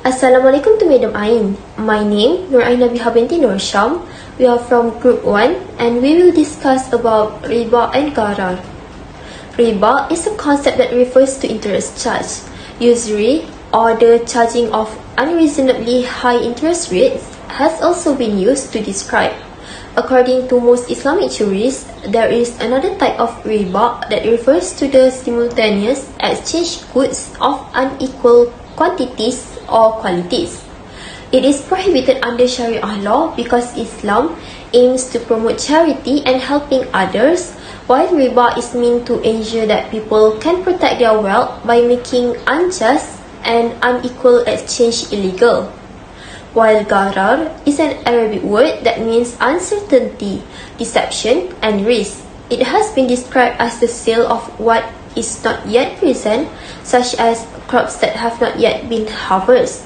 Assalamualaikum to Madam Ain. My name Nur Aina Biha binti Nur Sham. We are from Group 1 and we will discuss about riba and gharar. Riba is a concept that refers to interest charge, usury, or the charging of unreasonably high interest rates has also been used to describe. According to most Islamic jurists, there is another type of riba that refers to the simultaneous exchange goods of unequal quantities or qualities. It is prohibited under Sharia law because Islam aims to promote charity and helping others, while riba is meant to ensure that people can protect their wealth by making unjust and unequal exchange illegal. While gharar is an Arabic word that means uncertainty, deception, and risk. It has been described as the sale of what is not yet present, such as crops that have not yet been harvested.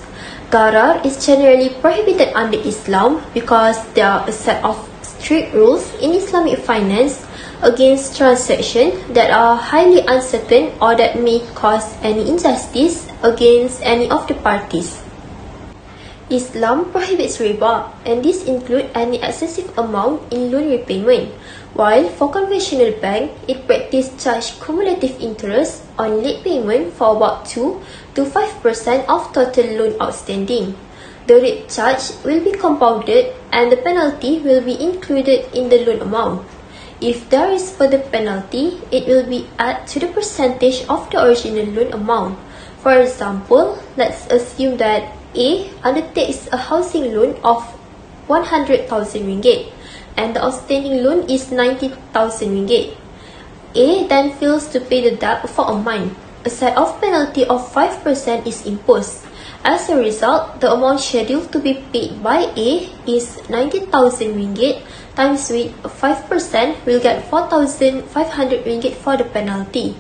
Gharar is generally prohibited under Islam because there are a set of strict rules in Islamic finance against transactions that are highly uncertain or that may cause any injustice against any of the parties. Islam prohibits riba, and this includes any excessive amount in loan repayment, while for conventional bank, it practices charge cumulative interest on late payment for about 2 to 5% of total loan outstanding. The rate charged will be compounded and the penalty will be included in the loan amount. If there is further penalty, it will be added to the percentage of the original loan amount. For example, let's assume that A undertakes a housing loan of 100,000 ringgit and the outstanding loan is 90,000 ringgit. A then fails to pay the debt for a month. A set of penalty of 5% is imposed. As a result, the amount scheduled to be paid by A is 90,000 ringgit times with 5% will get 4,500 ringgit for the penalty.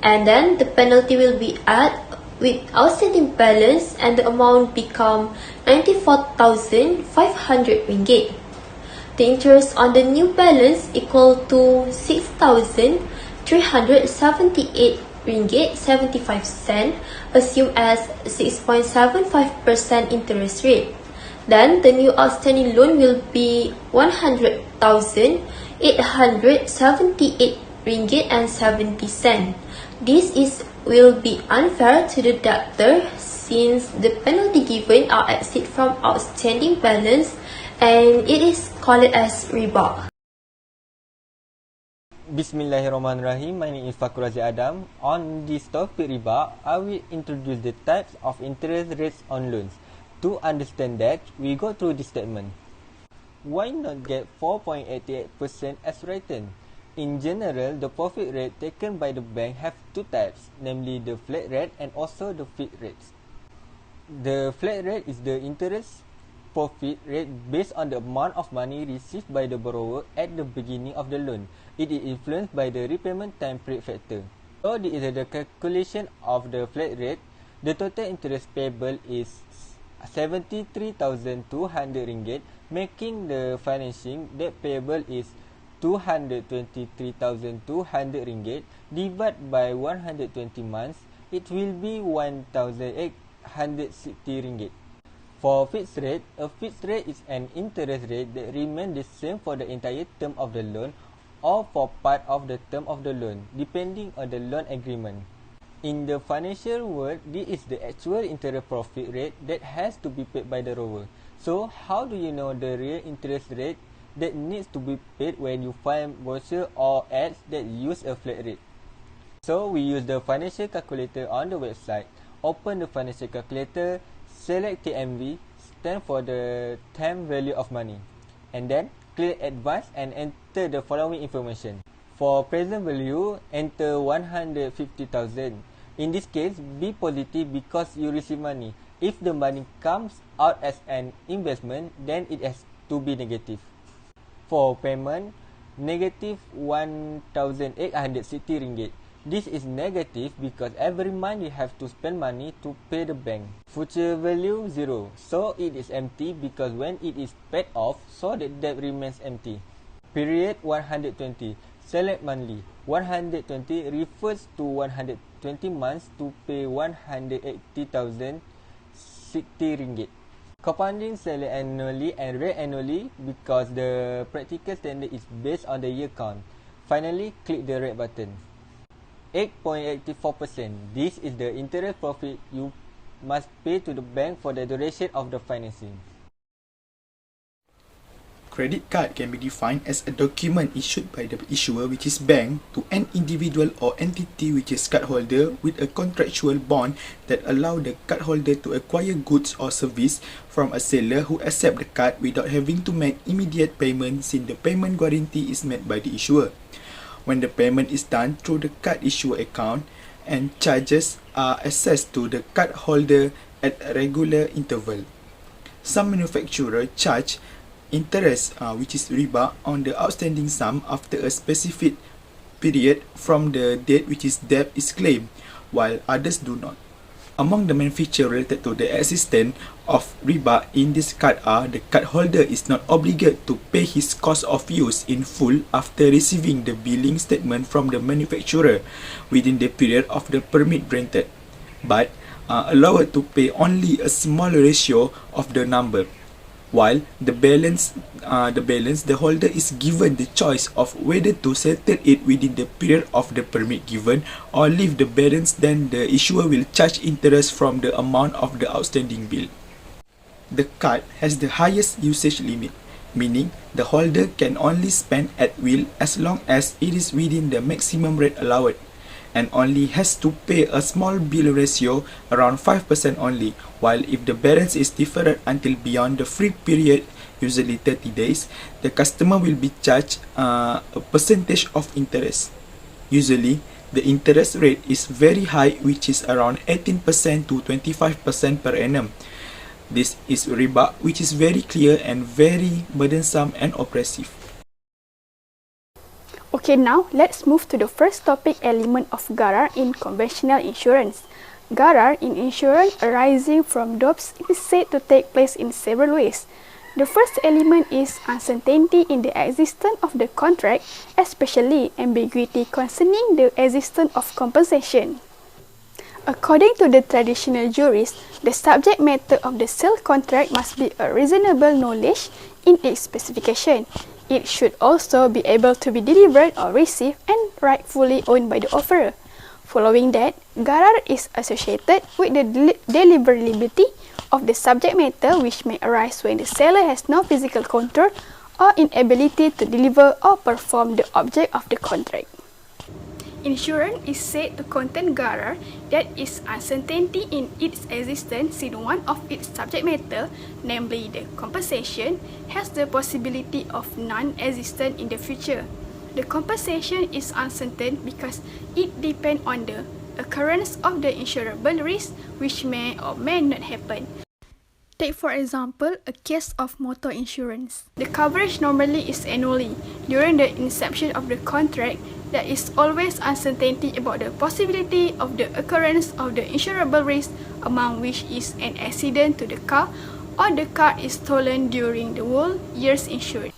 And then the penalty will be added with outstanding balance and the amount become 94,500 ringgit. The interest on the new balance equal to 6,378 ringgit 75 cent, assumed as 6.75% interest rate. Then the new outstanding loan will be 100,878 ringgit and 70 cent. This will be unfair to the debtor since the penalty given are exceed from outstanding balance and it is called as riba. Bismillahirrahmanirrahim. My name is Fakur Razia Adam. On this topic riba, I will introduce the types of interest rates on loans. To understand that, we go through this statement. Why not get 4.88% as written? In general, the profit rate taken by the bank have two types, namely the flat rate and also the fixed rates. The flat rate is the interest profit rate based on the amount of money received by the borrower at the beginning of the loan. It is influenced by the repayment time period factor. So this is the calculation of the flat rate. The total interest payable is 73,200 ringgit, making the financing debt payable is 223,200 ringgit divided by 120 months, it will be 1,860 ringgit. For fixed rate, a fixed rate is an interest rate that remains the same for the entire term of the loan or for part of the term of the loan, depending on the loan agreement. In the financial world, this is the actual interest profit rate that has to be paid by the borrower. So, how do you know the real interest rate that needs to be paid when you find brochure or ads that use a flat rate? So we use the financial calculator on the website. Open the financial calculator, select TMV, stand for the time value of money, and then click advance and enter the following information. For present value, enter 150,000. In this case, be positive because you receive money. If the money comes out as an investment, then it has to be negative. For payment, negative 1,860 ringgit. This is negative because every month you have to spend money to pay the bank. Future value 0, so it is empty because when it is paid off, so the debt remains empty. Period 120. Select monthly. 120 refers to 120 months to pay 180,000 ringgit. Compounding salary annually and rate annually because the practical standard is based on the year count. Finally, click the red button. 8.84%. This is the interest profit you must pay to the bank for the duration of the financing. Credit card can be defined as a document issued by the issuer, which is bank, to an individual or entity which is cardholder with a contractual bond that allow the cardholder to acquire goods or service from a seller who accept the card without having to make immediate payment, since the payment guarantee is made by the issuer. When the payment is done through the card issuer account, and charges are assessed to the cardholder at a regular interval. Some manufacturers charge interest, which is riba, on the outstanding sum after a specific period from the date which is debt is claimed, while others do not. Among the manufacturers related to the existence of riba in this card are: the cardholder is not obligated to pay his cost of use in full after receiving the billing statement from the manufacturer within the period of the permit granted, but allowed to pay only a small ratio of the number. While the balance, the holder is given the choice of whether to settle it within the period of the permit given or leave the balance. Then the issuer will charge interest from the amount of the outstanding bill. The card has the highest usage limit, meaning the holder can only spend at will as long as it is within the maximum rate allowed, and only has to pay a small bill ratio around 5% only, while if the balance is deferred until beyond the free period, usually 30 days, the customer will be charged a percentage of interest. Usually, the interest rate is very high, which is around 18% to 25% per annum. This is riba, which is very clear and very burdensome and oppressive. Okay, now let's move to the first topic element of gharar in conventional insurance. Gharar in insurance arising from debts is said to take place in several ways. The first element is uncertainty in the existence of the contract, especially ambiguity concerning the existence of compensation. According to the traditional jurists, the subject matter of the sale contract must be a reasonable knowledge in its specification. It should also be able to be delivered or received and rightfully owned by the offerer. Following that, gharar is associated with the deliverability of the subject matter, which may arise when the seller has no physical control or inability to deliver or perform the object of the contract. Insurance is said to contain gharar, that is uncertainty in its existence in one of its subject matter, namely the compensation, has the possibility of non-existence in the future. The compensation is uncertain because it depends on the occurrence of the insurable risk, which may or may not happen. Take for example a case of motor insurance. The coverage normally is annually. During the inception of the contract, there is always uncertainty about the possibility of the occurrence of the insurable risk, among which is an accident to the car or the car is stolen during the whole years insured.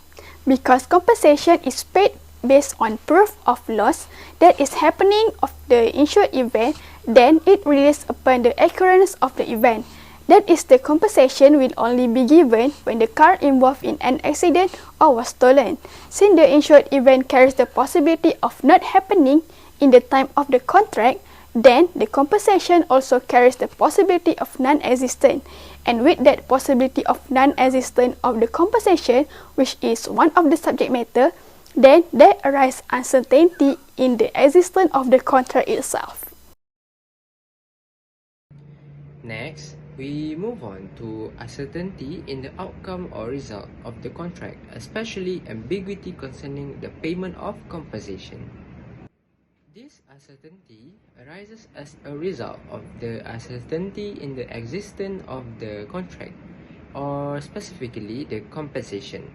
Because compensation is paid based on proof of loss that is happening of the insured event, then it relies upon the occurrence of the event. That is, the compensation will only be given when the car involved in an accident or was stolen. Since the insured event carries the possibility of not happening in the time of the contract, then the compensation also carries the possibility of non-existence. And with that possibility of non-existence of the compensation, which is one of the subject matter, then there arises uncertainty in the existence of the contract itself. Next, we move on to uncertainty in the outcome or result of the contract, especially ambiguity concerning the payment of compensation. This uncertainty arises as a result of the uncertainty in the existence of the contract, or specifically the compensation.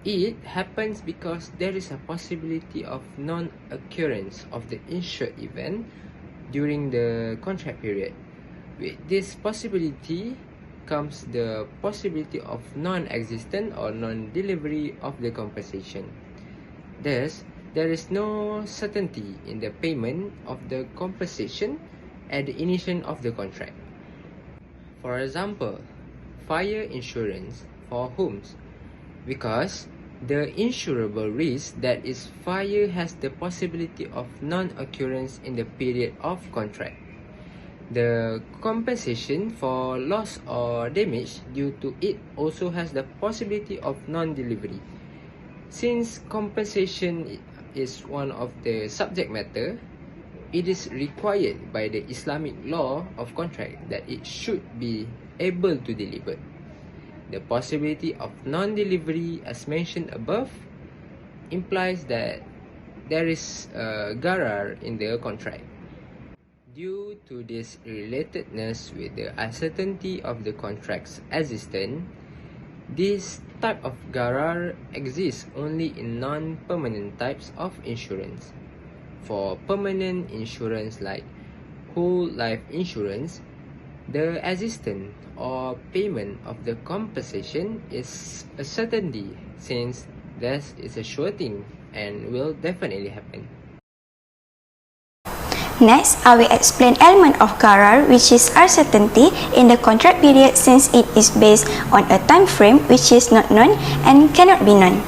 It happens because there is a possibility of non-occurrence of the insured event during the contract period. With this possibility comes the possibility of non-existence or non-delivery of the compensation. Thus, there is no certainty in the payment of the compensation at the initiation of the contract. For example, fire insurance for homes, because the insurable risk that is fire has the possibility of non-occurrence in the period of contract. The compensation for loss or damage due to it also has the possibility of non-delivery. Since compensation is one of the subject matter, it is required by the Islamic law of contract that it should be able to deliver. The possibility of non-delivery, as mentioned above, implies that there is a gharar in the contract. Due to this relatedness with the uncertainty of the contract's existence, this type of gharar exists only in non-permanent types of insurance. For permanent insurance like whole life insurance, the existence or payment of the compensation is a certainty, since that is a sure thing and will definitely happen. Next, I will explain element of gharar, which is uncertainty in the contract period, since it is based on a time frame which is not known and cannot be known.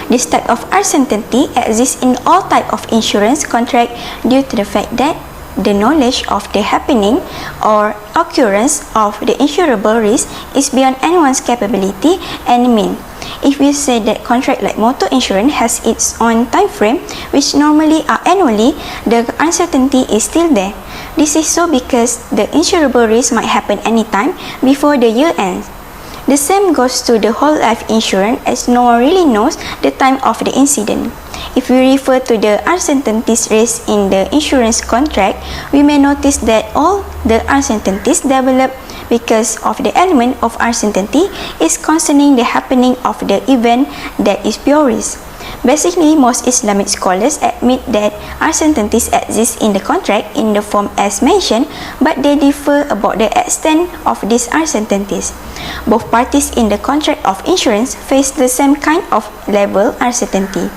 This type of uncertainty exists in all type of insurance contract due to the fact that the knowledge of the happening or occurrence of the insurable risk is beyond anyone's capability and mean. If we say that contract like motor insurance has its own time frame, which normally are annually, the uncertainty is still there. This is so because the insurable risk might happen anytime before the year ends. The same goes to the whole life insurance, as no one really knows the time of the incident. If we refer to the uncertainties raised in the insurance contract, we may notice that all the uncertainties develop because of the element of uncertainty is concerning the happening of the event that is pure risk. Basically, most Islamic scholars admit that uncertainties exist in the contract in the form as mentioned, but they differ about the extent of these uncertainties. Both parties in the contract of insurance face the same kind of level uncertainty.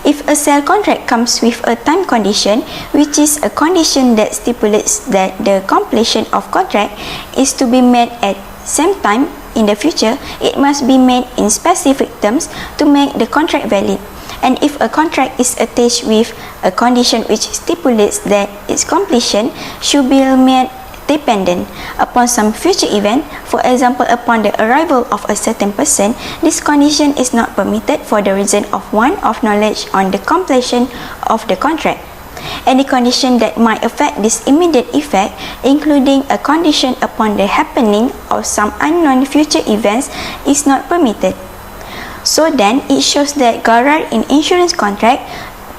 If a sale contract comes with a time condition, which is a condition that stipulates that the completion of contract is to be made at same time in the future, it must be made in specific terms to make the contract valid. And if a contract is attached with a condition which stipulates that its completion should be made dependent upon some future event, for example upon the arrival of a certain person, this condition is not permitted for the reason of want of knowledge on the completion of the contract. Any condition that might affect this immediate effect, including a condition upon the happening of some unknown future events, is not permitted. So then, it shows that gharar in insurance contract,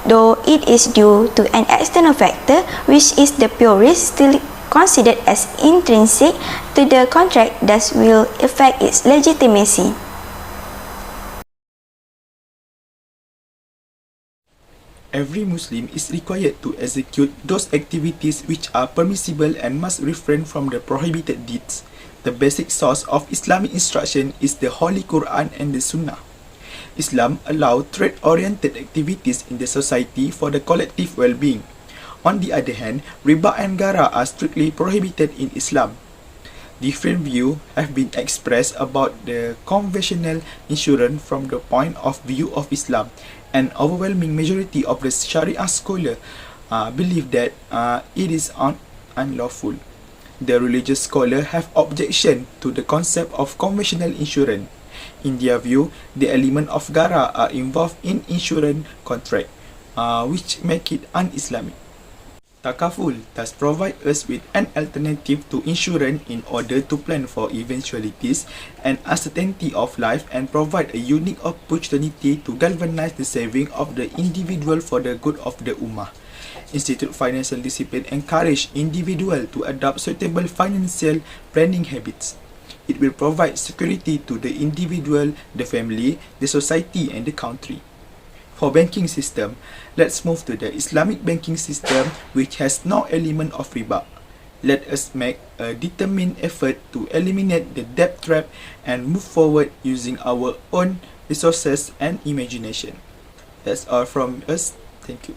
though it is due to an external factor, which is the pure risk, still considered as intrinsic to the contract, thus will affect its legitimacy. Every Muslim is required to execute those activities which are permissible and must refrain from the prohibited deeds. The basic source of Islamic instruction is the Holy Quran and the Sunnah. Islam allows trade-oriented activities in the society for the collective well-being. On the other hand, riba and gharar are strictly prohibited in Islam. Different views have been expressed about the conventional insurance from the point of view of Islam. An overwhelming majority of the Sharia scholars believe that it is unlawful. The religious scholars have objection to the concept of conventional insurance. In their view, the element of gharar are involved in insurance contract, which make it un-Islamic. Takaful thus provide us with an alternative to insurance in order to plan for eventualities and uncertainty of life, and provide a unique opportunity to galvanize the saving of the individual for the good of the ummah. Institute Financial Discipline encourage individual to adopt suitable financial planning habits. It will provide security to the individual, the family, the society and the country. For banking system, let's move to the Islamic banking system, which has no element of riba. Let us make a determined effort to eliminate the debt trap and move forward using our own resources and imagination. That's all from us. Thank you.